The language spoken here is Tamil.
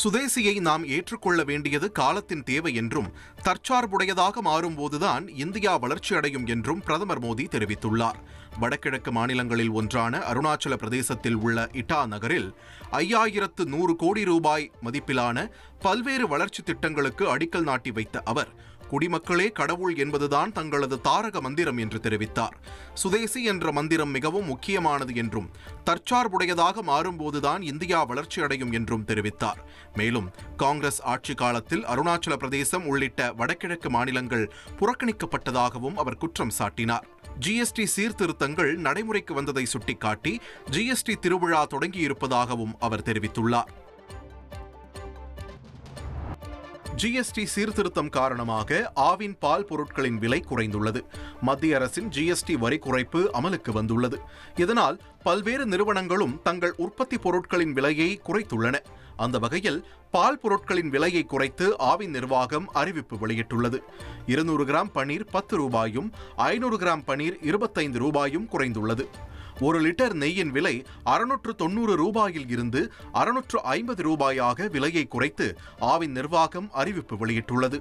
சுதேசியை நாம் ஏற்றுக்கொள்ள வேண்டியது காலத்தின் தேவை என்றும் தற்சார்புடையதாக மாறும்போதுதான் இந்தியா வளர்ச்சியடையும் என்றும் பிரதமர் மோடி தெரிவித்துள்ளார். வடகிழக்கு மாநிலங்களில் ஒன்றான அருணாச்சல பிரதேசத்தில் உள்ள இட்டா நகரில் 5100 கோடி ரூபாய் மதிப்பிலான பல்வேறு வளர்ச்சி திட்டங்களுக்கு அடிக்கல் நாட்டி வைத்த அவர், குடிமக்களே கடவுள் என்பதுதான் தங்களது தாரக மந்திரம் என்று தெரிவித்தார். சுதேசி என்ற மந்திரம் மிகவும் முக்கியமானது என்றும் தற்சார்புடையதாக மாறும்போதுதான் இந்தியா வளர்ச்சியடையும் என்றும் தெரிவித்தார். மேலும் காங்கிரஸ் ஆட்சி காலத்தில் அருணாச்சல பிரதேசம் உள்ளிட்ட வடகிழக்கு மாநிலங்கள் புறக்கணிக்கப்பட்டதாகவும் அவர் குற்றம் சாட்டினார். ஜிஎஸ்டி சீர்திருத்தங்கள் நடைமுறைக்கு வந்ததை சுட்டிக்காட்டி ஜிஎஸ்டி திருவிழா தொடங்கியிருப்பதாகவும் அவர் தெரிவித்துள்ளார். ஜிஎஸ்டி சீர்திருத்தம் காரணமாக ஆவின் பால் பொருட்களின் விலை குறைந்துள்ளது. மத்திய அரசின் ஜிஎஸ்டி வரி குறைப்பு அமலுக்கு வந்துள்ளது. இதனால் பல்வேறு நிறுவனங்களும் தங்கள் உற்பத்தி பொருட்களின் விலையை குறைத்துள்ளன. அந்த வகையில் பால் பொருட்களின் விலையை குறைத்து ஆவின் நிர்வாகம் அறிவிப்பு வெளியிட்டுள்ளது. 200 கிராம் பனீர் 10 ரூபாயும் 500 கிராம் பனீர் 25 ரூபாயும் குறைந்துள்ளது. 1 லிட்டர் நெய்யின் விலை 690 ரூபாயில் இருந்து 650 ரூபாயாக விலையை குறைத்து ஆவின் நிர்வாகம் அறிவிப்பு வெளியிட்டுள்ளது.